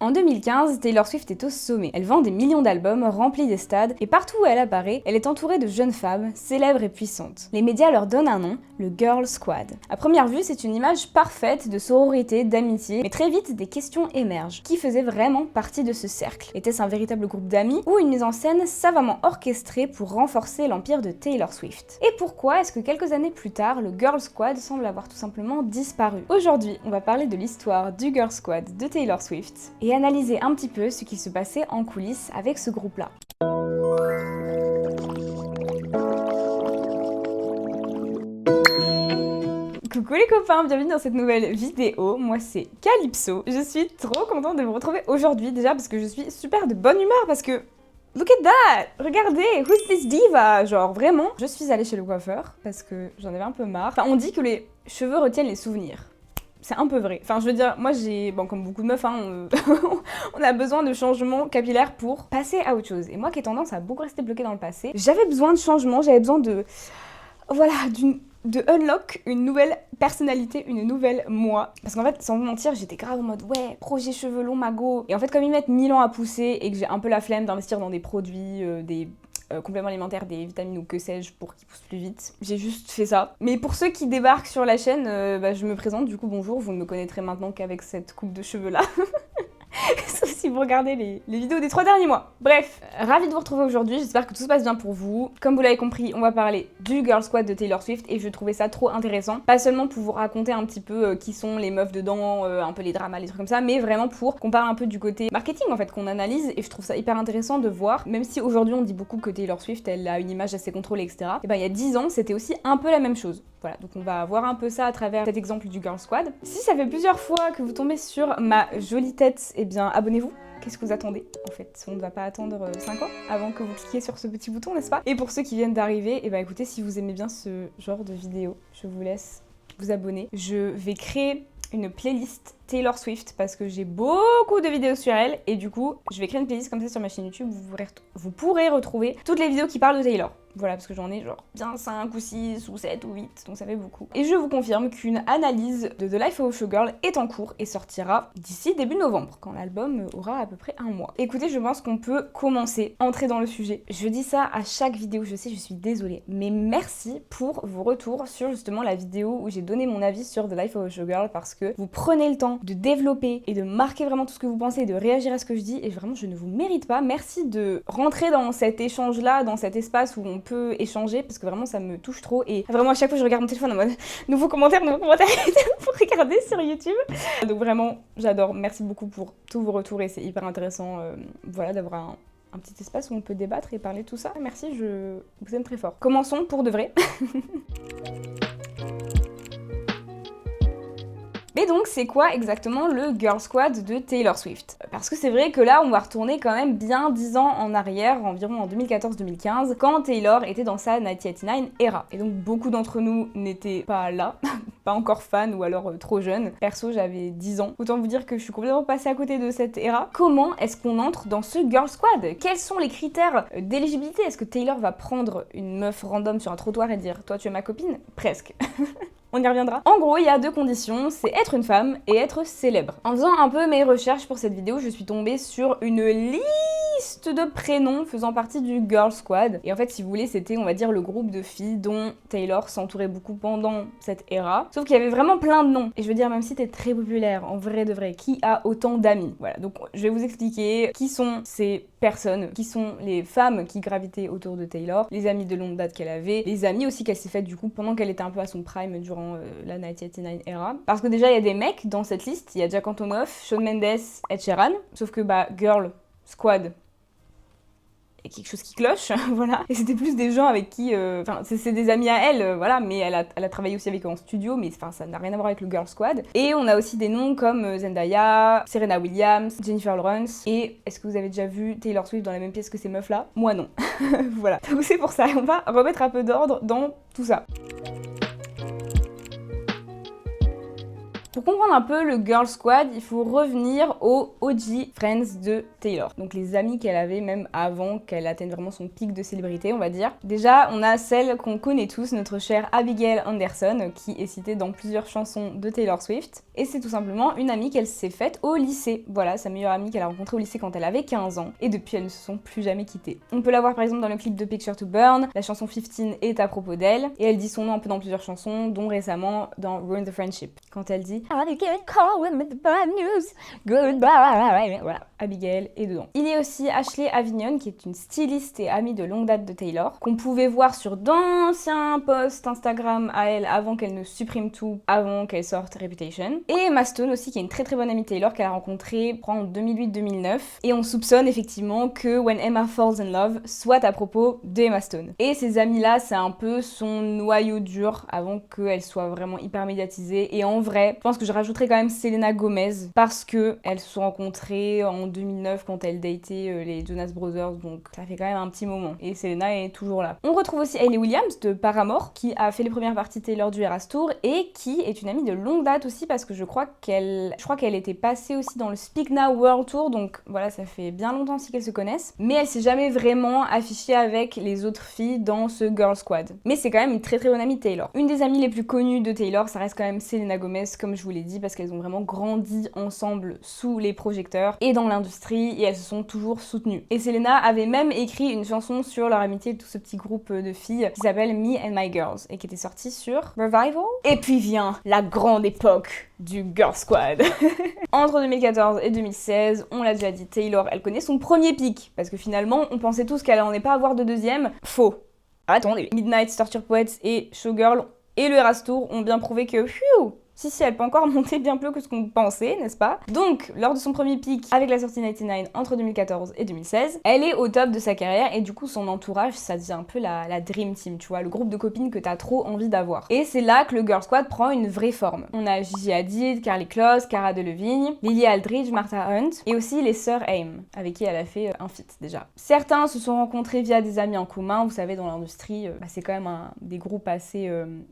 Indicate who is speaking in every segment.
Speaker 1: En 2015, Taylor Swift est au sommet. Elle vend des millions d'albums, remplit des stades, et partout où elle apparaît, elle est entourée de jeunes femmes, célèbres et puissantes. Les médias leur donnent un nom, le Girl Squad. À première vue, c'est une image parfaite de sororité, d'amitié, mais très vite, des questions émergent. Qui faisait vraiment partie de ce cercle? Était-ce un véritable groupe d'amis ou une mise en scène savamment orchestrée pour renforcer l'empire de Taylor Swift? Et pourquoi est-ce que quelques années plus tard, le Girl Squad semble avoir tout simplement disparu? Aujourd'hui, on va parler de l'histoire du Girl Squad de Taylor Swift et analyser un petit peu ce qui se passait en coulisses avec ce groupe-là. Coucou les copains, bienvenue dans cette nouvelle vidéo. Moi c'est Calypso. Je suis trop contente de vous retrouver aujourd'hui déjà parce que je suis super de bonne humeur parce que look at that! Regardez, who's this diva? Genre vraiment, je suis allée chez le coiffeur parce que j'en avais un peu marre. Enfin, on dit que les cheveux retiennent les souvenirs. C'est un peu vrai. Enfin, je veux dire, moi j'ai, bon, comme beaucoup de meufs, hein, on a besoin de changements capillaires pour passer à autre chose. Et moi qui ai tendance à beaucoup rester bloquée dans le passé, j'avais besoin de changement, j'avais besoin de, voilà, de unlock une nouvelle personnalité, une nouvelle moi. Parce qu'en fait, sans vous mentir, j'étais grave en mode ouais, projet cheveux longs, mago. Et en fait, comme ils mettent 1000 ans à pousser et que j'ai un peu la flemme d'investir dans des produits, des compléments alimentaires, des vitamines ou que sais-je pour qu'ils poussent plus vite, j'ai juste fait ça. Mais pour ceux qui débarquent sur la chaîne, je me présente, du coup bonjour, vous ne me connaîtrez maintenant qu'avec cette coupe de cheveux là. Sauf si vous regardez les vidéos des 3 derniers mois. Bref, ravie de vous retrouver aujourd'hui, j'espère que tout se passe bien pour vous. Comme vous l'avez compris, on va parler du Girl Squad de Taylor Swift et je trouvais ça trop intéressant. Pas seulement pour vous raconter un petit peu qui sont les meufs dedans, un peu les dramas, les trucs comme ça, mais vraiment pour qu'on parle un peu du côté marketing en fait, qu'on analyse et je trouve ça hyper intéressant de voir, même si aujourd'hui on dit beaucoup que Taylor Swift elle a une image assez contrôlée, etc. Et ben il y a 10 ans c'était aussi un peu la même chose. Voilà, donc on va voir un peu ça à travers cet exemple du Girl Squad. Si ça fait plusieurs fois que vous tombez sur ma jolie tête, eh bien abonnez-vous. Qu'est-ce que vous attendez en fait? On ne va pas attendre 5 ans avant que vous cliquiez sur ce petit bouton, n'est-ce pas? Et pour ceux qui viennent d'arriver, eh ben écoutez, si vous aimez bien ce genre de vidéo, je vous laisse vous abonner. Je vais créer une playlist Taylor Swift parce que j'ai beaucoup de vidéos sur elle et du coup, je vais créer une playlist comme ça sur ma chaîne YouTube, vous pourrez retrouver toutes les vidéos qui parlent de Taylor. Voilà, parce que j'en ai genre bien 5 ou 6 ou 7 ou 8, donc ça fait beaucoup. Et je vous confirme qu'une analyse de The Life of a Showgirl est en cours et sortira d'ici début novembre, quand l'album aura à peu près un mois. Écoutez, je pense qu'on peut commencer, entrer dans le sujet. Je dis ça à chaque vidéo, je sais, je suis désolée, mais merci pour vos retours sur justement la vidéo où j'ai donné mon avis sur The Life of a Showgirl parce que vous prenez le temps de développer et de marquer vraiment tout ce que vous pensez et de réagir à ce que je dis et vraiment je ne vous mérite pas. Merci de rentrer dans cet échange-là, dans cet espace où on peut échanger parce que vraiment ça me touche trop et vraiment à chaque fois je regarde mon téléphone en mode nouveaux commentaires pour regarder sur YouTube. Donc vraiment j'adore, merci beaucoup pour tous vos retours et c'est hyper intéressant voilà d'avoir un petit espace où on peut débattre et parler de tout ça. Merci, je vous aime très fort. Commençons pour de vrai. Mais donc, c'est quoi exactement le Girl Squad de Taylor Swift? Parce que c'est vrai que là, on va retourner quand même bien 10 ans en arrière, environ en 2014-2015, quand Taylor était dans sa 1989 era. Et donc, beaucoup d'entre nous n'étaient pas là, pas encore fans ou alors trop jeunes. Perso, j'avais 10 ans. Autant vous dire que je suis complètement passée à côté de cette era. Comment est-ce qu'on entre dans ce Girl Squad? Quels sont les critères d'éligibilité? Est-ce que Taylor va prendre une meuf random sur un trottoir et dire « Toi, tu es ma copine ?» Presque. On y reviendra. En gros, il y a 2 conditions, c'est être une femme et être célèbre. En faisant un peu mes recherches pour cette vidéo, je suis tombée sur une liste de prénoms faisant partie du Girl Squad. Et en fait, si vous voulez, c'était, on va dire, le groupe de filles dont Taylor s'entourait beaucoup pendant cette era. Sauf qu'il y avait vraiment plein de noms. Et je veux dire, même si t'es très populaire, en vrai de vrai, qui a autant d'amis? Voilà, donc je vais vous expliquer qui sont ces personnes, qui sont les femmes qui gravitaient autour de Taylor, les amis de longue date qu'elle avait, les amis aussi qu'elle s'est fait du coup pendant qu'elle était un peu à son prime durant la 1989 era. Parce que déjà il y a des mecs dans cette liste, il y a Jack Antonoff, Shawn Mendes, Ed Sheeran, sauf que bah Girl Squad et quelque chose qui cloche, voilà. Et c'était plus des gens avec qui, enfin c'est des amis à elle, voilà, mais elle a travaillé aussi avec eux en studio, mais enfin ça n'a rien à voir avec le Girl Squad. Et on a aussi des noms comme Zendaya, Serena Williams, Jennifer Lawrence, et est-ce que vous avez déjà vu Taylor Swift dans la même pièce que ces meufs là? Moi non. Voilà, donc c'est pour ça, on va remettre un peu d'ordre dans tout ça. Pour comprendre un peu le Girl Squad, il faut revenir aux OG Friends de Taylor. Donc les amis qu'elle avait même avant qu'elle atteigne vraiment son pic de célébrité, on va dire. Déjà, on a celle qu'on connaît tous, notre chère Abigail Anderson, qui est citée dans plusieurs chansons de Taylor Swift. Et c'est tout simplement une amie qu'elle s'est faite au lycée. Voilà, sa meilleure amie qu'elle a rencontrée au lycée quand elle avait 15 ans. Et depuis, elles ne se sont plus jamais quittées. On peut la voir par exemple dans le clip de Picture to Burn. La chanson 15 est à propos d'elle. Et elle dit son nom un peu dans plusieurs chansons, dont récemment dans Ruin the Friendship. Quand elle dit voilà, Abigail est dedans. Il y a aussi Ashley Avignon, qui est une styliste et amie de longue date de Taylor, qu'on pouvait voir sur d'anciens posts Instagram à elle avant qu'elle ne supprime tout, avant qu'elle sorte Reputation. Et Emma Stone aussi, qui est une très très bonne amie de Taylor qu'elle a rencontrée en 2008-2009. Et on soupçonne effectivement que When Emma Falls in Love soit à propos d'Emma Stone. Et ces amis-là, c'est un peu son noyau dur avant qu'elle soit vraiment hyper médiatisée. Et en vrai, je pense que je rajouterais quand même Selena Gomez parce que elles se sont rencontrées en 2009 quand elle datait les Jonas Brothers, donc ça fait quand même un petit moment. Et Selena est toujours là. On retrouve aussi Hayley Williams de Paramore, qui a fait les premières parties de Taylor du Eras Tour et qui est une amie de longue date aussi parce que je crois qu'elle était passée aussi dans le Speak Now World Tour, donc voilà, ça fait bien longtemps aussi qu'elles se connaissent. Mais elle s'est jamais vraiment affichée avec les autres filles dans ce Girl Squad. Mais c'est quand même une très très bonne amie de Taylor. Une des amies les plus connues de Taylor, ça reste quand même Selena Gomez, comme je vous l'ai dit, parce qu'elles ont vraiment grandi ensemble sous les projecteurs et dans l'industrie, et elles se sont toujours soutenues. Et Selena avait même écrit une chanson sur leur amitié de tout ce petit groupe de filles qui s'appelle Me and My Girls et qui était sortie sur Revival. Et puis vient la grande époque du Girl Squad. Entre 2014 et 2016, on l'a déjà dit, Taylor, elle connaît son premier pic, parce que finalement, on pensait tous qu'elle n'allait pas avoir de deuxième. Faux. Attendez, Midnight, Torture Poets et Showgirl et le Eras Tour ont bien prouvé que, si, elle peut encore monter bien plus que ce qu'on pensait, n'est-ce pas? Donc, lors de son premier pic avec la sortie 99 entre 2014 et 2016, elle est au top de sa carrière et du coup, son entourage, ça devient un peu la Dream Team, tu vois, le groupe de copines que t'as trop envie d'avoir. Et c'est là que le Girl Squad prend une vraie forme. On a Gigi Hadid, Karlie Kloss, Cara Delevingne, Lily Aldridge, Martha Hunt et aussi les sœurs Haim, avec qui elle a fait un feat déjà. Certains se sont rencontrés via des amis en commun, vous savez, dans l'industrie, c'est quand même des groupes assez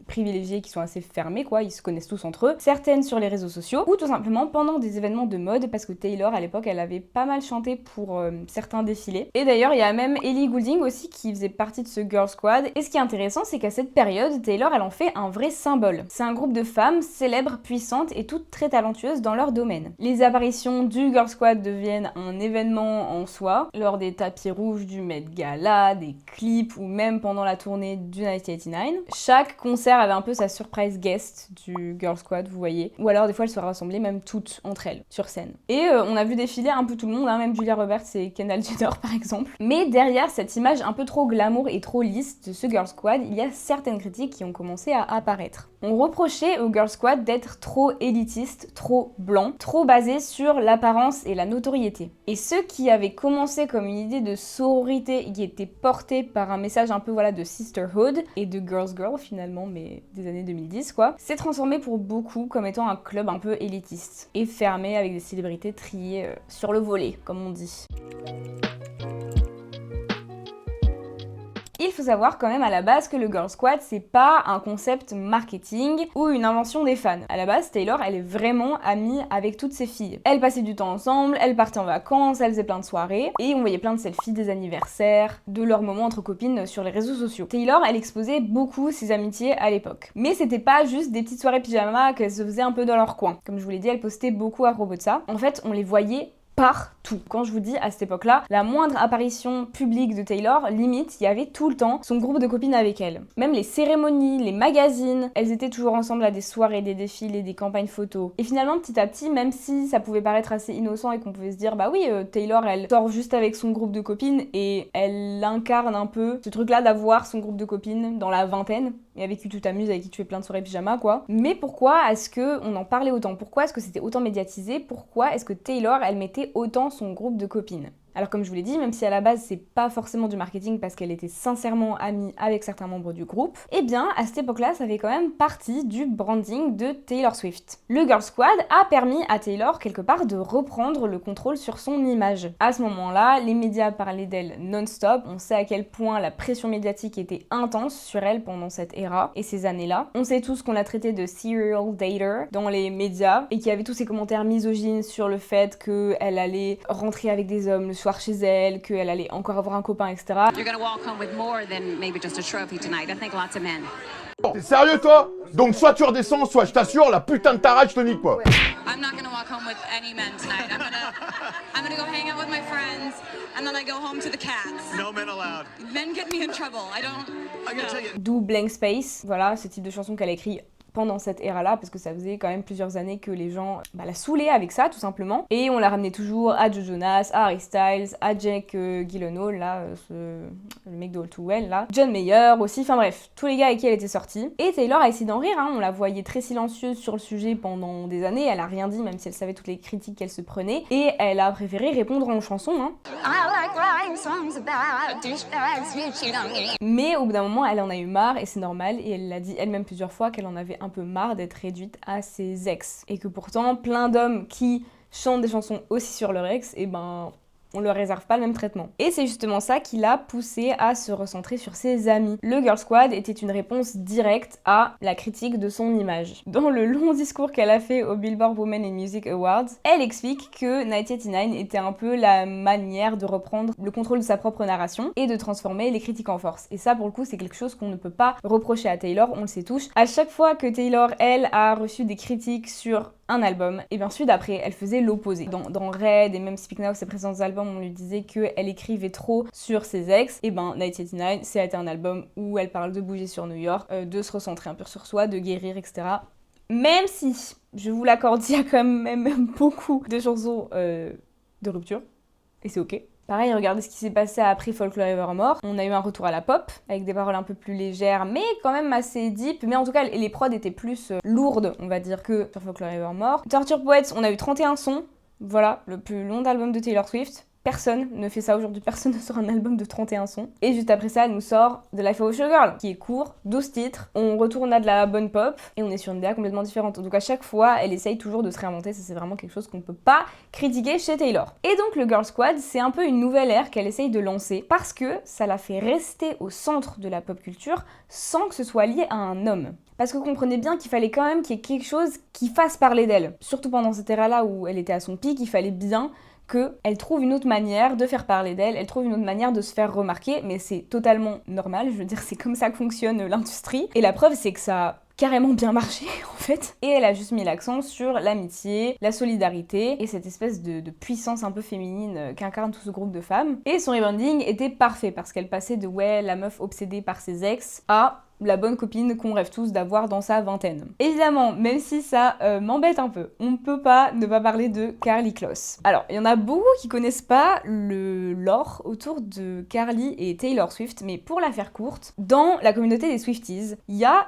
Speaker 1: privilégiés qui sont assez fermés, quoi, ils se connaissent tous entre eux, certaines sur les réseaux sociaux ou tout simplement pendant des événements de mode parce que Taylor à l'époque elle avait pas mal chanté pour certains défilés. Et d'ailleurs il y a même Ellie Goulding aussi qui faisait partie de ce Girl Squad et ce qui est intéressant c'est qu'à cette période Taylor elle en fait un vrai symbole. C'est un groupe de femmes célèbres, puissantes et toutes très talentueuses dans leur domaine. Les apparitions du Girl Squad deviennent un événement en soi lors des tapis rouges du Met Gala, des clips ou même pendant la tournée du 1989. Chaque concert avait un peu sa surprise guest du Girl Squad, vous voyez. Ou alors des fois elles se rassemblaient même toutes entre elles sur scène. Et on a vu défiler un peu tout le monde, hein, même Julia Roberts et Kendall Jenner par exemple. Mais derrière cette image un peu trop glamour et trop lisse de ce Girl Squad, il y a certaines critiques qui ont commencé à apparaître. On reprochait au Girl Squad d'être trop élitiste, trop blanc, trop basé sur l'apparence et la notoriété. Et ce qui avait commencé comme une idée de sororité qui était portée par un message un peu voilà de sisterhood et de girls girl finalement, mais des années 2010 quoi, s'est transformé pour beaucoup comme étant un club un peu élitiste et fermé avec des célébrités triées sur le volet, comme on dit. Il faut savoir quand même à la base que le Girl Squad c'est pas un concept marketing ou une invention des fans. À la base, Taylor elle est vraiment amie avec toutes ses filles. Elles passaient du temps ensemble, elles partaient en vacances, elles faisaient plein de soirées et on voyait plein de selfies des anniversaires, de leurs moments entre copines sur les réseaux sociaux. Taylor elle exposait beaucoup ses amitiés à l'époque. Mais c'était pas juste des petites soirées pyjama qu'elles se faisaient un peu dans leur coin. Comme je vous l'ai dit, elle postait beaucoup à propos de ça. En fait, on les voyait partout. Quand je vous dis à cette époque-là, la moindre apparition publique de Taylor, limite, il y avait tout le temps son groupe de copines avec elle. Même les cérémonies, les magazines, elles étaient toujours ensemble à des soirées, des défilés, des campagnes photos. Et finalement, petit à petit, même si ça pouvait paraître assez innocent et qu'on pouvait se dire, bah oui, Taylor, elle sort juste avec son groupe de copines et elle incarne un peu ce truc-là d'avoir son groupe de copines dans la vingtaine et avec qui tu t'amuses, avec qui tu fais plein de soirées pyjama, quoi. Mais pourquoi est-ce qu'on en parlait autant? Pourquoi est-ce que c'était autant médiatisé? Pourquoi est-ce que Taylor, elle mettait autant son groupe de copines? Alors comme je vous l'ai dit, même si à la base c'est pas forcément du marketing parce qu'elle était sincèrement amie avec certains membres du groupe, eh bien à cette époque-là ça fait quand même partie du branding de Taylor Swift. Le Girl Squad a permis à Taylor quelque part de reprendre le contrôle sur son image. À ce moment-là, les médias parlaient d'elle non-stop, on sait à quel point la pression médiatique était intense sur elle pendant cette ère et ces années-là. On sait tous qu'on l'a traitée de serial dater dans les médias et qu'il y avait tous ces commentaires misogynes sur le fait qu'elle allait rentrer avec des hommes le soir chez elle, qu'elle allait encore avoir un copain, etc.
Speaker 2: You're gonna walk home with more than maybe just a trophy tonight. I think lots of men. T'es sérieux toi? Donc soit tu redescends, soit je t'assure, la putain de ta rage, je te nique quoi.
Speaker 3: I'm not gonna walk home with any men tonight. I'm gonna go hang out with my friends, and then I go home to the cats.
Speaker 4: No men allowed.
Speaker 3: Men get me in trouble. I gotta tell you.
Speaker 1: D'où Blank Space, voilà, ce type de chanson qu'elle a écrit pendant cette ère-là, parce que ça faisait quand même plusieurs années que les gens la saoulaient avec ça, tout simplement. Et on la ramenait toujours à Joe Jonas, à Harry Styles, à Jake Gyllenhaal, là, le mec de All Too Well, là. John Mayer aussi, enfin bref, tous les gars avec qui elle était sortie. Et Taylor a essayé d'en rire, hein, on la voyait très silencieuse sur le sujet pendant des années, elle a rien dit, même si elle savait toutes les critiques qu'elle se prenait, et elle a préféré répondre en chanson, hein. Mais au bout d'un moment, elle en a eu marre, et c'est normal, et elle l'a dit elle-même plusieurs fois qu'elle en avait un peu marre d'être réduite à ses ex. Et que pourtant, plein d'hommes qui chantent des chansons aussi sur leur ex, et ben, on leur réserve pas le même traitement. Et c'est justement ça qui l'a poussée à se recentrer sur ses amis. Le Girl Squad était une réponse directe à la critique de son image. Dans le long discours qu'elle a fait au Billboard Women in Music Awards, elle explique que 1989 était un peu la manière de reprendre le contrôle de sa propre narration et de transformer les critiques en force. Et ça, pour le coup, c'est quelque chose qu'on ne peut pas reprocher à Taylor, on le sait tous. À chaque fois que Taylor, elle, a reçu des critiques sur un album, et bien ensuite après elle faisait l'opposé. Dans Red et même Speak Now, ses précédents albums, on lui disait qu'elle écrivait trop sur ses ex, et ben 1989 c'est un album où elle parle de bouger sur New York, de se recentrer un peu sur soi, de guérir, etc. Même si, je vous l'accorde, il y a quand même beaucoup de chansons de rupture, et c'est ok. Pareil, regardez ce qui s'est passé après Folklore Evermore. On a eu un retour à la pop, avec des paroles un peu plus légères, mais quand même assez deep. Mais en tout cas, les prods étaient plus lourdes, on va dire, que sur Folklore Evermore. Torture Poets, on a eu 31 sons. Voilà, le plus long album de Taylor Swift. Personne ne fait ça aujourd'hui, personne ne sort un album de 31 sons. Et juste après ça, elle nous sort The Life of a Showgirl, qui est court, 12 titres. On retourne à de la bonne pop, et on est sur une DA complètement différente. Donc à chaque fois, elle essaye toujours de se réinventer, ça c'est vraiment quelque chose qu'on ne peut pas critiquer chez Taylor. Et donc le Girl Squad, c'est un peu une nouvelle ère qu'elle essaye de lancer, parce que ça la fait rester au centre de la pop culture, sans que ce soit lié à un homme. Parce que comprenez bien qu'il fallait quand même qu'il y ait quelque chose qui fasse parler d'elle. Surtout pendant cette ère-là où elle était à son pic, il fallait bien qu'elle trouve une autre manière de faire parler d'elle, elle trouve une autre manière de se faire remarquer, mais c'est totalement normal, je veux dire, c'est comme ça que fonctionne l'industrie. Et la preuve, c'est que ça a carrément bien marché, en fait. Et elle a juste mis l'accent sur l'amitié, la solidarité, et cette espèce de puissance un peu féminine qu'incarne tout ce groupe de femmes. Et son rebranding était parfait, parce qu'elle passait de, ouais, la meuf obsédée par ses ex, à la bonne copine qu'on rêve tous d'avoir dans sa vingtaine. Évidemment, même si ça m'embête un peu, on ne peut pas ne pas parler de Karlie Kloss. Alors, il y en a beaucoup qui connaissent pas le lore autour de Karlie et Taylor Swift, mais pour la faire courte, dans la communauté des Swifties, il y a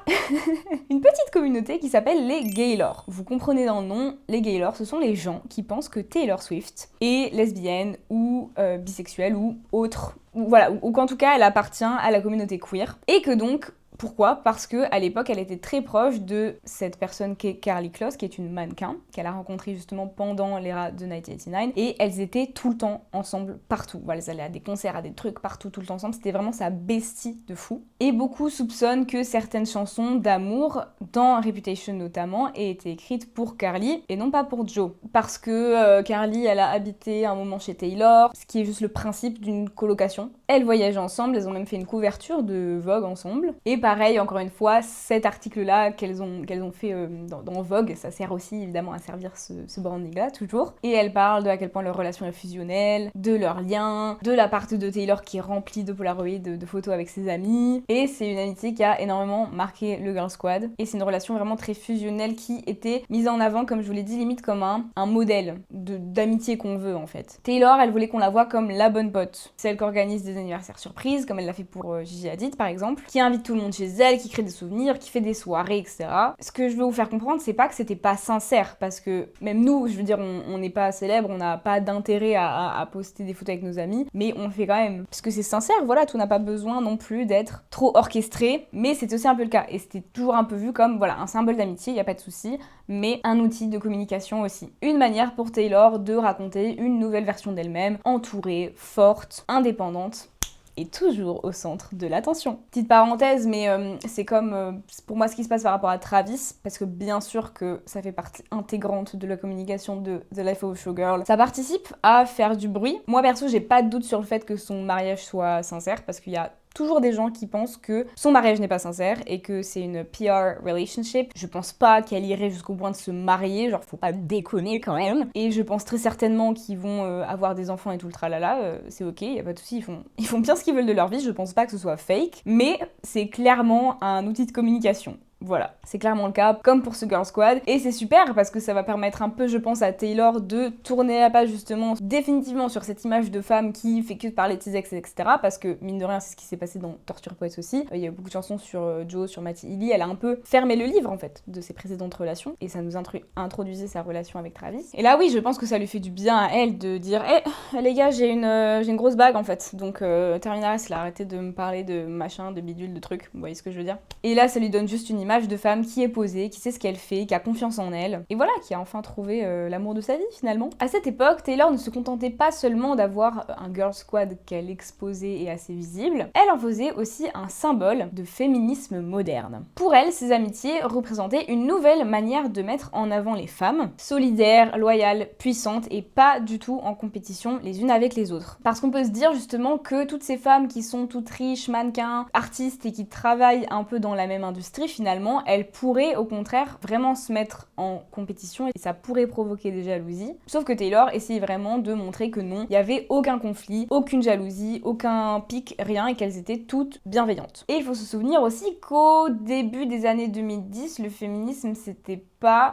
Speaker 1: une petite communauté qui s'appelle les Gaylors. Vous comprenez dans le nom, les Gaylors, ce sont les gens qui pensent que Taylor Swift est lesbienne ou bisexuelle ou autre, ou voilà, ou qu'en tout cas elle appartient à la communauté queer, et que donc pourquoi? Parce qu'à l'époque, elle était très proche de cette personne qui est Karlie Kloss, qui est une mannequin, qu'elle a rencontrée justement pendant l'ère de 1989, et elles étaient tout le temps ensemble, partout. Voilà, elles allaient à des concerts, à des trucs, partout, tout le temps ensemble. C'était vraiment sa bestie de fou. Et beaucoup soupçonnent que certaines chansons d'amour, dans Reputation notamment, aient été écrites pour Karlie, et non pas pour Joe. Parce que Karlie, elle a habité un moment chez Taylor, ce qui est juste le principe d'une colocation. Elles voyageaient ensemble, elles ont même fait une couverture de Vogue ensemble, et pareil, encore une fois, cet article-là qu'elles ont fait dans Vogue, ça sert aussi évidemment à servir ce branding-là, toujours. Et elles parlent de à quel point leur relation est fusionnelle, de leur lien, de la partie de Taylor qui est remplie de Polaroid, de photos avec ses amis. Et c'est une amitié qui a énormément marqué le Girl Squad. Et c'est une relation vraiment très fusionnelle qui était mise en avant, comme je vous l'ai dit, limite comme un modèle d'amitié qu'on veut en fait. Taylor, elle voulait qu'on la voie comme la bonne pote. Celle qui organise des anniversaires surprises, comme elle l'a fait pour Gigi Hadid par exemple, qui invite tout le monde chez elle, qui crée des souvenirs, qui fait des soirées, etc. Ce que je veux vous faire comprendre, c'est pas que c'était pas sincère, parce que même nous, je veux dire, on n'est pas célèbre, on n'a pas d'intérêt à poster des photos avec nos amis, mais on le fait quand même. Parce que c'est sincère, voilà, tout n'a pas besoin non plus d'être trop orchestré, mais c'est aussi un peu le cas. Et c'était toujours un peu vu comme, voilà, un symbole d'amitié, y a pas de souci, mais un outil de communication aussi. Une manière pour Taylor de raconter une nouvelle version d'elle-même, entourée, forte, indépendante, et toujours au centre de l'attention. Petite parenthèse, mais c'est comme pour moi ce qui se passe par rapport à Travis, parce que bien sûr que ça fait partie intégrante de la communication de The Life of a Showgirl. Ça participe à faire du bruit. Moi perso, j'ai pas de doute sur le fait que son mariage soit sincère, parce qu'il y a toujours des gens qui pensent que son mariage n'est pas sincère et que c'est une PR relationship. Je pense pas qu'elle irait jusqu'au point de se marier, genre faut pas déconner quand même. Et je pense très certainement qu'ils vont avoir des enfants et tout le tralala, c'est ok, y a pas de souci, ils font bien ce qu'ils veulent de leur vie, je pense pas que ce soit fake, mais c'est clairement un outil de communication. Voilà, c'est clairement le cas, comme pour ce Girl Squad. Et c'est super parce que ça va permettre un peu, je pense, à Taylor de tourner la page justement définitivement sur cette image de femme qui fait que parler de ses ex, etc. Parce que, mine de rien, c'est ce qui s'est passé dans Torture Poets aussi. Il y a beaucoup de chansons sur Joe, sur Matty Healy. Elle a un peu fermé le livre, en fait, de ses précédentes relations. Et ça nous introduisait sa relation avec Travis. Et là, oui, je pense que ça lui fait du bien à elle de dire « Hé, les gars, j'ai une grosse bague, en fait. Donc, terminaris, là, arrêtez de me parler de machin, de bidule, de trucs. Vous voyez ce que je veux dire ?» Et là, ça lui donne juste une image de femme qui est posée, qui sait ce qu'elle fait, qui a confiance en elle, et voilà, qui a enfin trouvé l'amour de sa vie finalement. À cette époque, Taylor ne se contentait pas seulement d'avoir un girl squad qu'elle exposait et assez visible, elle en faisait aussi un symbole de féminisme moderne. Pour elle, ces amitiés représentaient une nouvelle manière de mettre en avant les femmes, solidaires, loyales, puissantes et pas du tout en compétition les unes avec les autres. Parce qu'on peut se dire justement que toutes ces femmes qui sont toutes riches, mannequins, artistes et qui travaillent un peu dans la même industrie, finalement, elles pourraient au contraire vraiment se mettre en compétition et ça pourrait provoquer des jalousies. Sauf que Taylor essaye vraiment de montrer que non, il n'y avait aucun conflit, aucune jalousie, aucun pic, rien, et qu'elles étaient toutes bienveillantes. Et il faut se souvenir aussi qu'au début des années 2010, le féminisme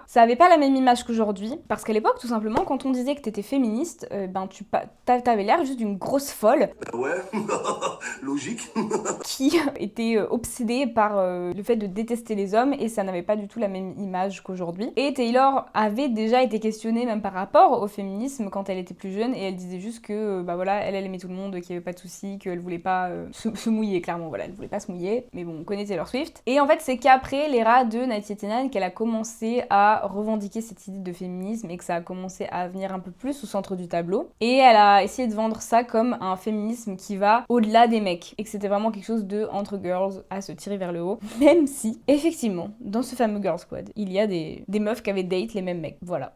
Speaker 1: ça avait pas la même image qu'aujourd'hui, parce qu'à l'époque, tout simplement, quand on disait que t'étais féministe, t'avais l'air juste d'une grosse folle.
Speaker 4: Ouais, logique.
Speaker 1: Qui était obsédée par le fait de détester les hommes, et ça n'avait pas du tout la même image qu'aujourd'hui. Et Taylor avait déjà été questionnée même par rapport au féminisme quand elle était plus jeune, et elle disait juste que, elle aimait tout le monde, qu'il y avait pas de soucis, qu'elle voulait pas se mouiller, clairement, voilà, elle voulait pas se mouiller, mais bon, on connaît Taylor Swift. Et en fait, c'est qu'après l'ère de 1989 qu'elle a commencé à revendiquer cette idée de féminisme et que ça a commencé à venir un peu plus au centre du tableau. Et elle a essayé de vendre ça comme un féminisme qui va au-delà des mecs et que c'était vraiment quelque chose de entre girls à se tirer vers le haut. Même si, effectivement, dans ce fameux Girl Squad, il y a des meufs qui avaient date les mêmes mecs. Voilà.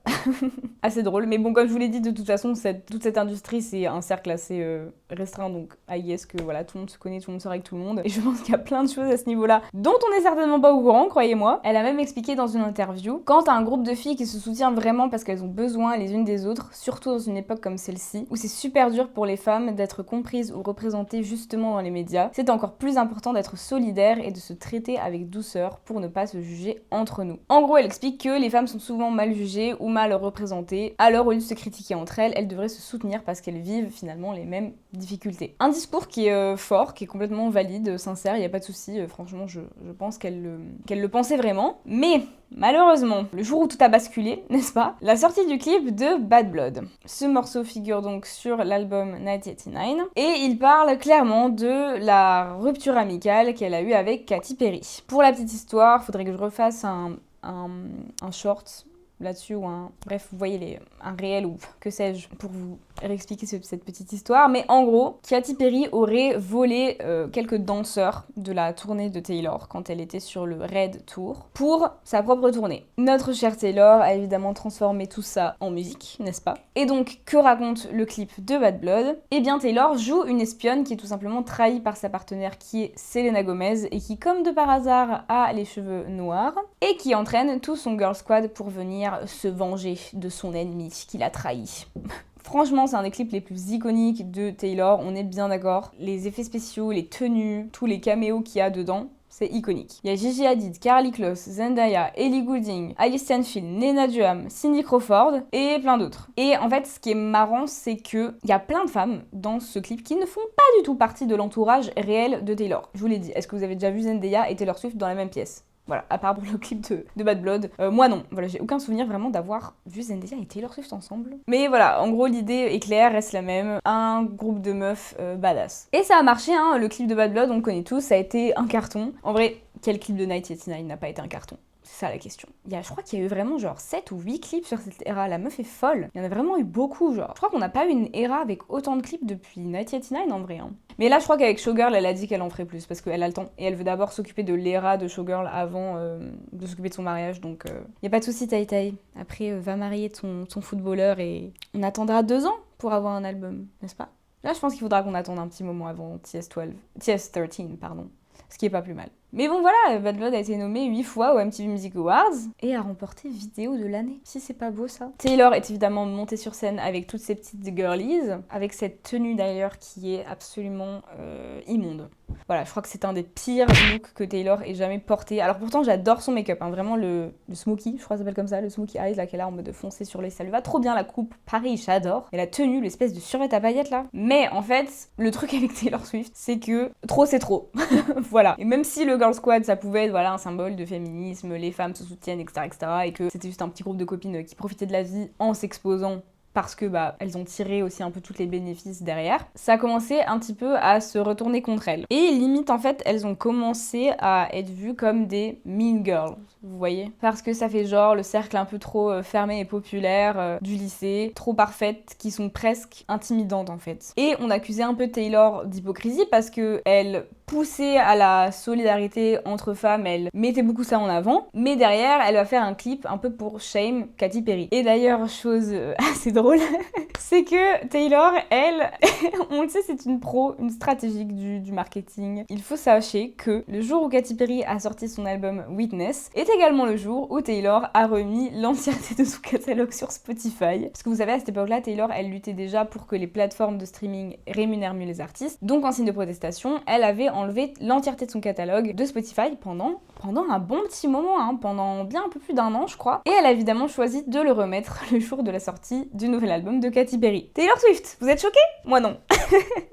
Speaker 1: Assez drôle. Mais bon, comme je vous l'ai dit, de toute façon, toute cette industrie, c'est un cercle assez restreint. Donc, I guess que voilà, tout le monde se connaît, tout le monde sort avec tout le monde. Et je pense qu'il y a plein de choses à ce niveau-là dont on n'est certainement pas au courant, croyez-moi. Elle a même expliqué dans une interview quand t'as un groupe de filles qui se soutient vraiment parce qu'elles ont besoin les unes des autres, surtout dans une époque comme celle-ci, où c'est super dur pour les femmes d'être comprises ou représentées justement dans les médias, c'est encore plus important d'être solidaire et de se traiter avec douceur pour ne pas se juger entre nous. En gros, elle explique que les femmes sont souvent mal jugées ou mal représentées, alors au lieu de se critiquer entre elles, elles devraient se soutenir parce qu'elles vivent finalement les mêmes difficultés. Un discours qui est fort, qui est complètement valide, sincère, il n'y a pas de souci, franchement je pense qu'elle le pensait vraiment, mais malheureusement, le jour où tout a basculé, n'est-ce pas, la sortie du clip de Bad Blood. Ce morceau figure donc sur l'album 1989 et il parle clairement de la rupture amicale qu'elle a eue avec Katy Perry. Pour la petite histoire, faudrait que je refasse un short là-dessus ou bref, vous voyez un réel ou que sais-je pour vous réexpliquer cette petite histoire, mais en gros, Katy Perry aurait volé quelques danseurs de la tournée de Taylor quand elle était sur le Red Tour pour sa propre tournée. Notre chère Taylor a évidemment transformé tout ça en musique, n'est-ce pas? Et donc, que raconte le clip de Bad Blood? Eh bien, Taylor joue une espionne qui est tout simplement trahie par sa partenaire qui est Selena Gomez et qui, comme de par hasard, a les cheveux noirs et qui entraîne tout son girl squad pour venir se venger de son ennemi qui l'a trahi. Franchement, c'est un des clips les plus iconiques de Taylor, on est bien d'accord. Les effets spéciaux, les tenues, tous les caméos qu'il y a dedans, c'est iconique. Il y a Gigi Hadid, Karlie Kloss, Zendaya, Ellie Goulding, Alice Stanfield, Nena Duham, Cindy Crawford et plein d'autres. Et en fait, ce qui est marrant, c'est que il y a plein de femmes dans ce clip qui ne font pas du tout partie de l'entourage réel de Taylor. Je vous l'ai dit, est-ce que vous avez déjà vu Zendaya et Taylor Swift dans la même pièce? Voilà, à part pour le clip de Bad Blood. Moi non, voilà, j'ai aucun souvenir vraiment d'avoir vu Zendaya et Taylor Swift ensemble. Mais voilà, en gros l'idée est claire, reste la même, un groupe de meufs badass. Et ça a marché, hein, le clip de Bad Blood, on le connaît tous, ça a été un carton. En vrai, quel clip de 1989 n'a pas été un carton? C'est ça la question. Je crois qu'il y a eu vraiment genre 7 ou 8 clips sur cette era, la meuf est folle. Il y en a vraiment eu beaucoup, genre. Je crois qu'on n'a pas eu une era avec autant de clips depuis 1989 en vrai. Hein. Mais là je crois qu'avec Showgirl, elle a dit qu'elle en ferait plus parce qu'elle a le temps. Et elle veut d'abord s'occuper de l'era de Showgirl avant de s'occuper de son mariage. Donc y a pas de souci Tai Tai. Après va marier ton footballeur et on attendra 2 ans pour avoir un album, n'est-ce pas? Là, je pense qu'il faudra qu'on attende un petit moment avant TS13, pardon. Ce qui est pas plus mal. Mais bon voilà, Bad Blood a été nommé 8 fois au MTV Music Awards et a remporté vidéo de l'année. Si c'est pas beau ça. Taylor est évidemment montée sur scène avec toutes ses petites girlies, avec cette tenue d'ailleurs qui est absolument immonde. Voilà, je crois que c'est un des pires looks que Taylor ait jamais porté. Alors pourtant j'adore son make-up, hein, vraiment le smokey, je crois que ça s'appelle comme ça, le smokey eyes là qu'elle a en mode foncé sur les. Ça lui va trop bien la coupe, pareil j'adore. Et la tenue, l'espèce de survêt à paillettes là. Mais en fait, le truc avec Taylor Swift, c'est que trop c'est trop. Voilà. Et même si le Girl Squad ça pouvait être voilà, un symbole de féminisme, les femmes se soutiennent, etc., etc., et que c'était juste un petit groupe de copines qui profitaient de la vie en s'exposant parce que bah elles ont tiré aussi un peu tous les bénéfices derrière, ça a commencé un petit peu à se retourner contre elles. Et limite en fait, elles ont commencé à être vues comme des mean girls, vous voyez? Parce que ça fait genre le cercle un peu trop fermé et populaire du lycée, trop parfaites, qui sont presque intimidantes en fait. Et on accusait un peu Taylor d'hypocrisie parce que elle poussée à la solidarité entre femmes, elle mettait beaucoup ça en avant, mais derrière, elle va faire un clip un peu pour shame Katy Perry. Et d'ailleurs, chose assez drôle, c'est que Taylor, elle, on le sait, c'est une pro, une stratégique du marketing. Il faut sachez que le jour où Katy Perry a sorti son album Witness est également le jour où Taylor a remis l'entièreté de son catalogue sur Spotify. Parce que vous savez, à cette époque-là, Taylor, elle luttait déjà pour que les plateformes de streaming rémunèrent mieux les artistes. Donc, en signe de protestation, elle avait enlevé l'entièreté de son catalogue de Spotify pendant un bon petit moment, hein, pendant bien un peu plus d'1 an je crois. Et elle a évidemment choisi de le remettre le jour de la sortie du nouvel album de Katy Perry. Taylor Swift, vous êtes choqués? Moi non.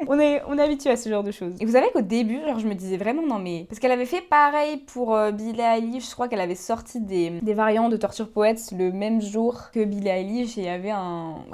Speaker 1: on est habitué à ce genre de choses. Et vous savez qu'au début, genre je me disais vraiment non mais... Parce qu'elle avait fait pareil pour Billie Eilish, je crois qu'elle avait sorti des variantes de Torture Poets le même jour que Billie Eilish et il y avait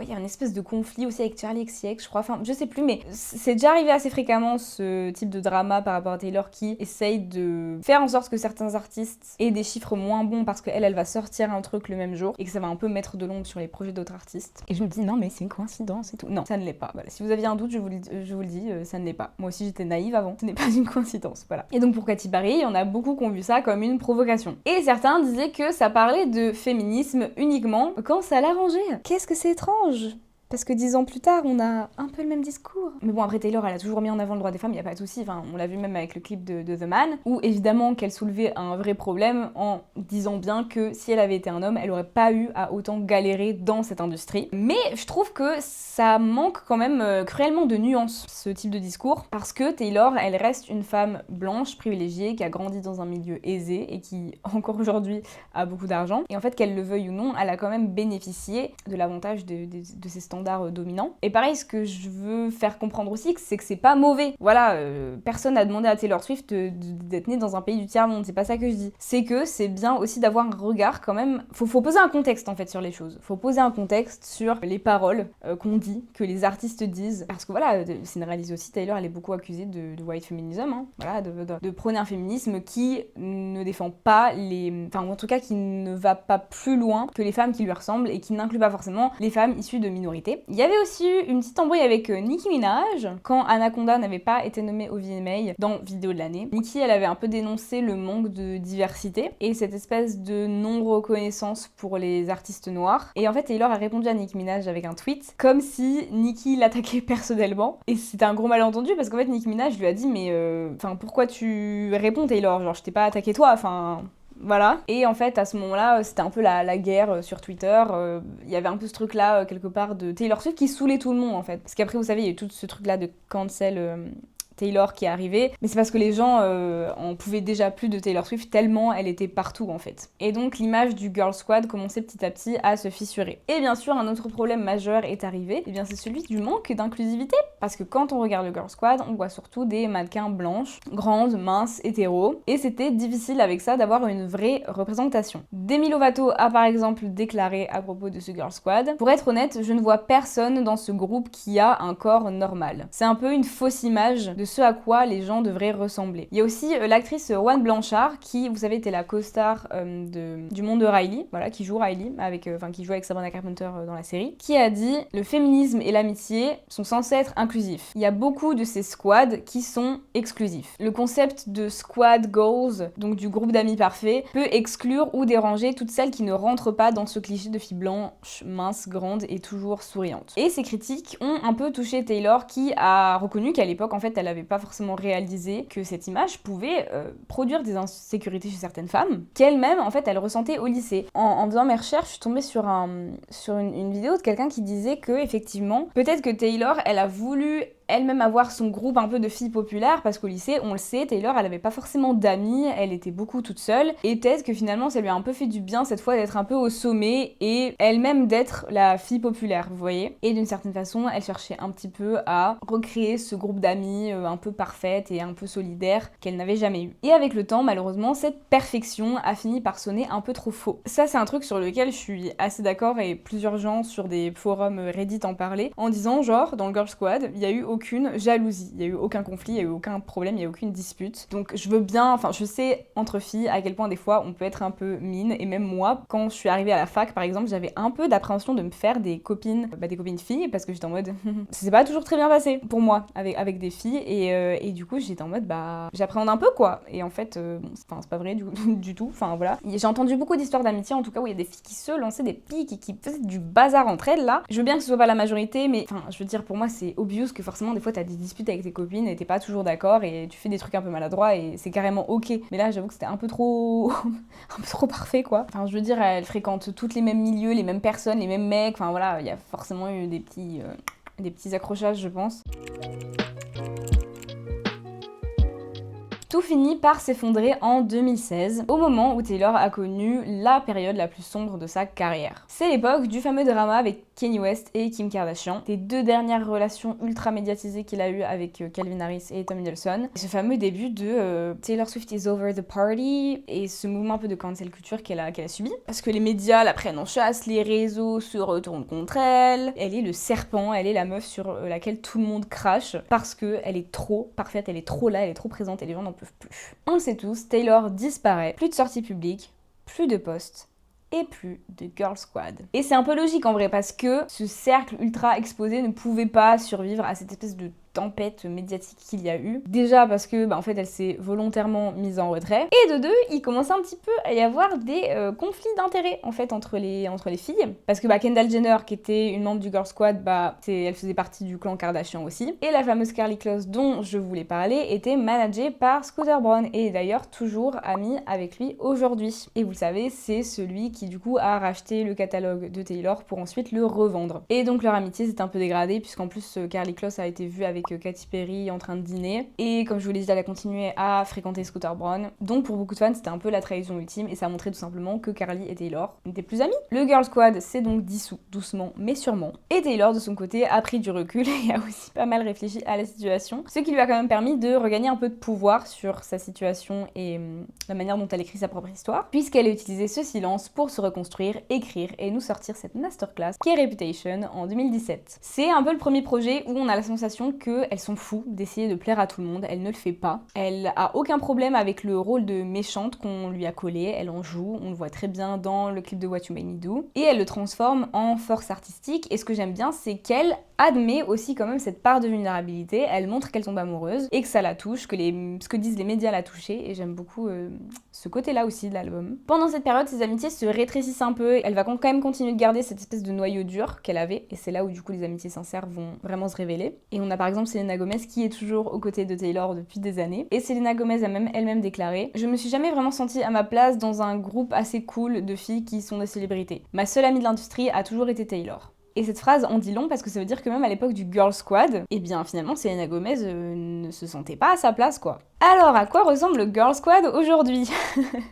Speaker 1: il y a une espèce de conflit aussi avec Charli XCX je crois, enfin je sais plus mais c'est déjà arrivé assez fréquemment ce type de drama par rapport à Taylor qui essaye de faire en sorte que certains artistes aient des chiffres moins bons parce qu'elle va sortir un truc le même jour et que ça va un peu mettre de l'ombre sur les projets d'autres artistes. Et je me dis non mais c'est une coïncidence et tout. Non, ça ne l'est pas. Voilà. Si vous aviez un doute, je vous le dis, ça ne l'est pas. Moi aussi j'étais naïve avant, ce n'est pas une coïncidence. Voilà. Et donc pour Katy Perry, il y en a beaucoup qui ont vu ça comme une provocation. Et certains disaient que ça parlait de féminisme uniquement quand ça l'arrangeait. Qu'est-ce que c'est étrange! Parce que 10 ans plus tard, on a un peu le même discours. Mais bon, après Taylor, elle a toujours mis en avant le droit des femmes, il n'y a pas de souci. Enfin, on l'a vu même avec le clip de The Man, où évidemment qu'elle soulevait un vrai problème en disant bien que si elle avait été un homme, elle aurait pas eu à autant galérer dans cette industrie. Mais je trouve que ça manque quand même cruellement de nuances, ce type de discours, parce que Taylor, elle reste une femme blanche, privilégiée, qui a grandi dans un milieu aisé et qui, encore aujourd'hui, a beaucoup d'argent. Et en fait, qu'elle le veuille ou non, elle a quand même bénéficié de l'avantage de ses standards dominants. Et pareil, ce que je veux faire comprendre aussi, c'est que c'est pas mauvais. Voilà, personne n'a demandé à Taylor Swift d'être née dans un pays du tiers-monde, c'est pas ça que je dis. C'est que c'est bien aussi d'avoir un regard quand même... Faut poser un contexte en fait sur les choses. Faut poser un contexte sur les paroles qu'on dit, que les artistes disent. Parce que voilà, c'est une réalité aussi, Taylor elle est beaucoup accusée de white feminism, hein. Voilà, de prôner un féminisme qui ne défend pas les... Enfin, en tout cas qui ne va pas plus loin que les femmes qui lui ressemblent et qui n'inclut pas forcément les femmes issues de minorités. Il y avait aussi eu une petite embrouille avec Nicki Minaj quand Anaconda n'avait pas été nommée au VMA dans Vidéo de l'année. Nicki, elle avait un peu dénoncé le manque de diversité et cette espèce de non-reconnaissance pour les artistes noirs. Et en fait, Taylor a répondu à Nicki Minaj avec un tweet comme si Nicki l'attaquait personnellement. Et c'était un gros malentendu parce qu'en fait, Nicki Minaj lui a dit mais pourquoi tu réponds Taylor? Genre, je t'ai pas attaqué toi, voilà. Et en fait, à ce moment-là, c'était un peu la guerre sur Twitter. Il y avait un peu ce truc-là, quelque part, de Taylor Swift qui saoulait tout le monde, en fait. Parce qu'après, vous savez, il y a eu tout ce truc-là de cancel Taylor qui est arrivée, mais c'est parce que les gens en pouvaient déjà plus de Taylor Swift tellement elle était partout en fait. Et donc l'image du Girl Squad commençait petit à petit à se fissurer. Et bien sûr, un autre problème majeur est arrivé, et bien c'est celui du manque d'inclusivité. Parce que quand on regarde le Girl Squad, on voit surtout des mannequins blanches, grandes, minces, hétéros, et c'était difficile avec ça d'avoir une vraie représentation. Demi Lovato a par exemple déclaré à propos de ce Girl Squad: pour être honnête, je ne vois personne dans ce groupe qui a un corps normal. C'est un peu une fausse image de ce à quoi les gens devraient ressembler. Il y a aussi l'actrice Juan Blanchard qui, vous savez, était la co-star du monde de Riley, voilà, qui joue Riley, qui joue avec Sabrina Carpenter dans la série, qui a dit « Le féminisme et l'amitié sont censés être inclusifs. Il y a beaucoup de ces squads qui sont exclusifs. Le concept de squad goals, donc du groupe d'amis parfait, peut exclure ou déranger toutes celles qui ne rentrent pas dans ce cliché de fille blanche, mince, grande et toujours souriante. » Et ces critiques ont un peu touché Taylor qui a reconnu qu'à l'époque, en fait, elle n'avait pas forcément réalisé que cette image pouvait produire des insécurités chez certaines femmes, qu'elle-même, en fait, elle ressentait au lycée. En faisant mes recherches, je suis tombée sur une vidéo de quelqu'un qui disait que, effectivement, peut-être que Taylor, elle a voulu elle-même avoir son groupe un peu de filles populaires, parce qu'au lycée, on le sait, Taylor, elle avait pas forcément d'amis, elle était beaucoup toute seule, et peut-être que finalement, ça lui a un peu fait du bien cette fois d'être un peu au sommet, et elle-même d'être la fille populaire, vous voyez. Et d'une certaine façon, elle cherchait un petit peu à recréer ce groupe d'amis un peu parfaite et un peu solidaire qu'elle n'avait jamais eu. Et avec le temps, malheureusement, cette perfection a fini par sonner un peu trop faux. Ça, c'est un truc sur lequel je suis assez d'accord, et plusieurs gens sur des forums Reddit en parlaient, en disant genre, dans le Girl Squad, il y a eu aucune jalousie, il n'y a eu aucun conflit, il n'y a eu aucun problème, il n'y a eu aucune dispute. Donc je veux bien, je sais entre filles à quel point des fois on peut être un peu mine, et même moi, quand je suis arrivée à la fac par exemple, j'avais un peu d'appréhension de me faire des copines filles, parce que j'étais en mode, c'est pas toujours très bien passé pour moi avec des filles, et du coup j'étais en mode, j'appréhende un peu quoi, et en fait, c'est pas vrai du tout, voilà. J'ai entendu beaucoup d'histoires d'amitié en tout cas où il y a des filles qui se lançaient des piques et qui faisaient du bazar entre elles là. Je veux bien que ce soit pas la majorité, mais je veux dire, pour moi c'est obvious que forcément des fois t'as des disputes avec tes copines et t'es pas toujours d'accord et tu fais des trucs un peu maladroits et c'est carrément ok. Mais là j'avoue que c'était un peu trop un peu trop parfait quoi. Je veux dire, elle fréquente toutes les mêmes milieux, les mêmes personnes, les mêmes mecs, voilà, il y a forcément eu des petits accrochages je pense. Tout finit par s'effondrer en 2016, au moment où Taylor a connu la période la plus sombre de sa carrière. C'est l'époque du fameux drama avec Kanye West et Kim Kardashian, des deux dernières relations ultra médiatisées qu'il a eues avec Calvin Harris et Tom Hiddleston. Et ce fameux début de Taylor Swift is over the party, et ce mouvement un peu de cancel culture qu'elle a subi. Parce que les médias la prennent en chasse, les réseaux se retournent contre elle, elle est le serpent, elle est la meuf sur laquelle tout le monde crache, parce qu'elle est trop parfaite, elle est trop là, elle est trop présente et les gens n'en peuvent plus. On le sait tous, Taylor disparaît, plus de sorties publiques, plus de posts, et plus de Girl Squad. Et c'est un peu logique en vrai, parce que ce cercle ultra exposé ne pouvait pas survivre à cette espèce de tempête médiatique qu'il y a eu. Déjà parce que en fait elle s'est volontairement mise en retrait, et de deux, il commençait un petit peu à y avoir des conflits d'intérêts en fait entre les filles, parce que Kendall Jenner, qui était une membre du Girl Squad, elle faisait partie du clan Kardashian aussi, et la fameuse Karlie Kloss dont je voulais parler était managée par Scooter Braun, et est d'ailleurs toujours amie avec lui aujourd'hui. Et vous le savez, c'est celui qui du coup a racheté le catalogue de Taylor pour ensuite le revendre. Et donc leur amitié s'est un peu dégradée, puisqu'en plus Karlie Kloss a été vue avec Katy Perry en train de dîner, et comme je vous l'ai dit, elle a continué à fréquenter Scooter Braun. Donc pour beaucoup de fans, c'était un peu la trahison ultime, et ça montrait tout simplement que Karlie et Taylor n'étaient plus amis. Le Girl Squad s'est donc dissous, doucement mais sûrement, et Taylor de son côté a pris du recul et a aussi pas mal réfléchi à la situation, ce qui lui a quand même permis de regagner un peu de pouvoir sur sa situation et la manière dont elle écrit sa propre histoire, puisqu'elle a utilisé ce silence pour se reconstruire, écrire et nous sortir cette masterclass qui est Reputation en 2017. C'est un peu le premier projet où on a la sensation qu'elle s'en fout d'essayer de plaire à tout le monde, elle ne le fait pas. Elle a aucun problème avec le rôle de méchante qu'on lui a collé, elle en joue, on le voit très bien dans le clip de What You Made Me Do, et elle le transforme en force artistique, et ce que j'aime bien, c'est qu'elle admet aussi quand même cette part de vulnérabilité, elle montre qu'elle tombe amoureuse, et que ça la touche, que ce que disent les médias l'a touchée, et j'aime beaucoup ce côté-là aussi de l'album. Pendant cette période, ses amitiés se rétrécissent un peu, elle va quand même continuer de garder cette espèce de noyau dur qu'elle avait, et c'est là où du coup les amitiés sincères vont vraiment se révéler. Et on a par exemple Selena Gomez qui est toujours aux côtés de Taylor depuis des années, et Selena Gomez a même elle-même déclaré « Je me suis jamais vraiment sentie à ma place dans un groupe assez cool de filles qui sont des célébrités. Ma seule amie de l'industrie a toujours été Taylor. » Et cette phrase en dit long, parce que ça veut dire que même à l'époque du Girl Squad, finalement Selena Gomez ne se sentait pas à sa place quoi. Alors, à quoi ressemble le Girl Squad aujourd'hui?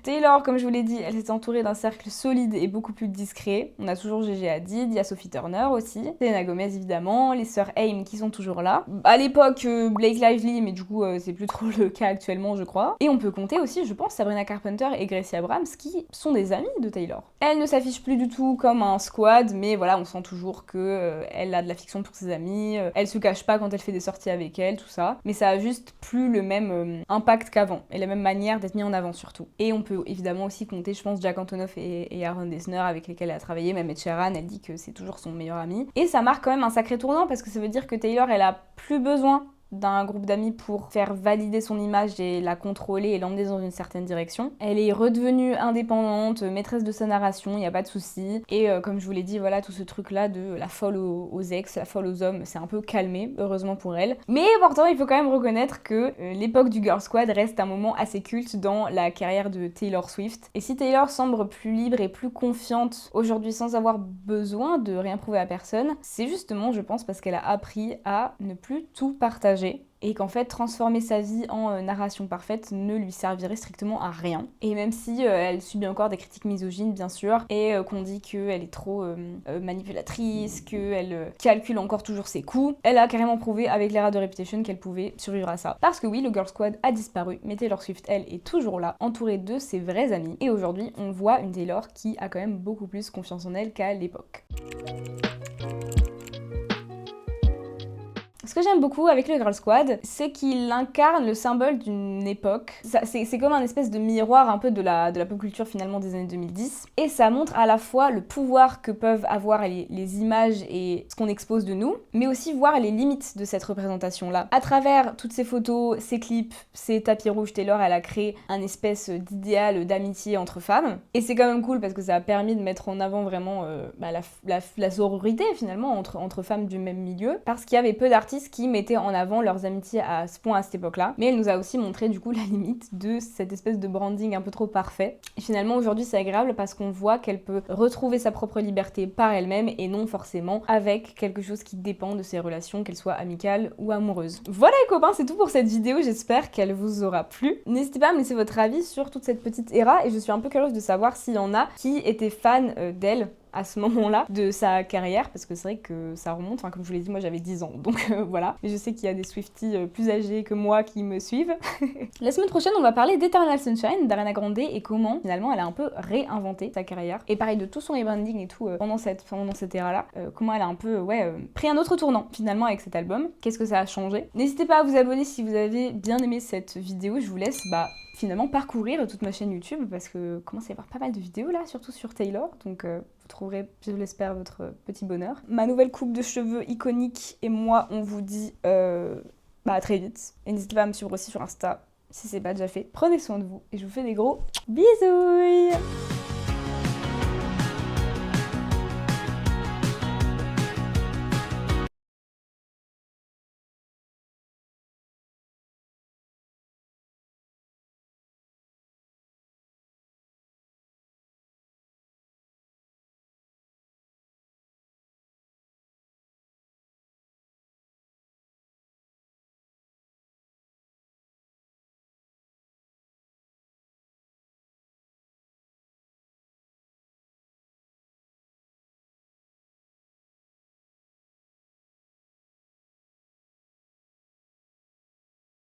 Speaker 1: Taylor, comme je vous l'ai dit, elle s'est entourée d'un cercle solide et beaucoup plus discret. On a toujours Gigi Hadid, il y a Sophie Turner aussi, Selena Gomez évidemment, les sœurs Haim qui sont toujours là. À l'époque, Blake Lively, mais du coup, c'est plus trop le cas actuellement, je crois. Et on peut compter aussi, je pense, Sabrina Carpenter et Gracie Abrams qui sont des amies de Taylor. Elle ne s'affiche plus du tout comme un squad, mais voilà, on sent toujours que elle a de l'affection pour ses amis, elle se cache pas quand elle fait des sorties avec elle, tout ça. Mais ça a juste plus le même impact qu'avant, et la même manière d'être mis en avant surtout. Et on peut évidemment aussi compter, je pense, Jack Antonoff et Aaron Dessner avec lesquels elle a travaillé, même Ed Sheeran, elle dit que c'est toujours son meilleur ami. Et ça marque quand même un sacré tournant, parce que ça veut dire que Taylor, elle a plus besoin d'un groupe d'amis pour faire valider son image et la contrôler et l'emmener dans une certaine direction. Elle est redevenue indépendante, maîtresse de sa narration, il n'y a pas de souci. Et comme je vous l'ai dit, voilà, tout ce truc-là de la folle aux ex, la folle aux hommes, c'est un peu calmé, heureusement pour elle. Mais pourtant, il faut quand même reconnaître que l'époque du Girl Squad reste un moment assez culte dans la carrière de Taylor Swift. Et si Taylor semble plus libre et plus confiante aujourd'hui sans avoir besoin de rien prouver à personne, c'est justement, je pense, parce qu'elle a appris à ne plus tout partager. Et qu'en fait, transformer sa vie en narration parfaite ne lui servirait strictement à rien. Et même si elle subit encore des critiques misogynes, bien sûr, et qu'on dit qu'elle est trop manipulatrice, qu'elle calcule encore toujours ses coups, elle a carrément prouvé avec l'era de Reputation qu'elle pouvait survivre à ça. Parce que oui, le Girl Squad a disparu, mais Taylor Swift, elle, est toujours là, entourée de ses vrais amis. Et aujourd'hui, on voit une Taylor qui a quand même beaucoup plus confiance en elle qu'à l'époque. Ce que j'aime beaucoup avec le Girl Squad, c'est qu'il incarne le symbole d'une époque. C'est comme un espèce de miroir un peu de la pop culture finalement des années 2010. Et ça montre à la fois le pouvoir que peuvent avoir les images et ce qu'on expose de nous, mais aussi voir les limites de cette représentation-là. À travers toutes ces photos, ces clips, ces tapis rouges, Taylor, elle a créé un espèce d'idéal d'amitié entre femmes. Et c'est quand même cool parce que ça a permis de mettre en avant vraiment la sororité finalement entre femmes du même milieu. Parce qu'il y avait peu d'artistes qui mettaient en avant leurs amitiés à ce point à cette époque-là. Mais elle nous a aussi montré du coup la limite de cette espèce de branding un peu trop parfait. Et finalement aujourd'hui c'est agréable parce qu'on voit qu'elle peut retrouver sa propre liberté par elle-même et non forcément avec quelque chose qui dépend de ses relations, qu'elles soient amicales ou amoureuses. Voilà les copains, c'est tout pour cette vidéo, j'espère qu'elle vous aura plu. N'hésitez pas à me laisser votre avis sur toute cette petite era et je suis un peu curieuse de savoir s'il y en a qui étaient fans d'elle à ce moment-là de sa carrière, parce que c'est vrai que ça remonte, enfin comme je vous l'ai dit, moi j'avais 10 ans, donc voilà. Mais je sais qu'il y a des Swifties plus âgés que moi qui me suivent. La semaine prochaine, on va parler d'Eternal Sunshine d'Ariana Grande et comment finalement elle a un peu réinventé sa carrière. Et pareil de tout son rebranding et tout pendant cette era-là, comment elle a un peu pris un autre tournant finalement avec cet album. Qu'est-ce que ça a changé? N'hésitez pas à vous abonner si vous avez bien aimé cette vidéo, je vous laisse finalement parcourir toute ma chaîne YouTube parce que commence à y avoir pas mal de vidéos là, surtout sur Taylor, donc vous trouverez, je l'espère, votre petit bonheur. Ma nouvelle coupe de cheveux iconique et moi, on vous dit à très vite. Et n'hésitez pas à me suivre aussi sur Insta si c'est pas déjà fait. Prenez soin de vous et je vous fais des gros bisous.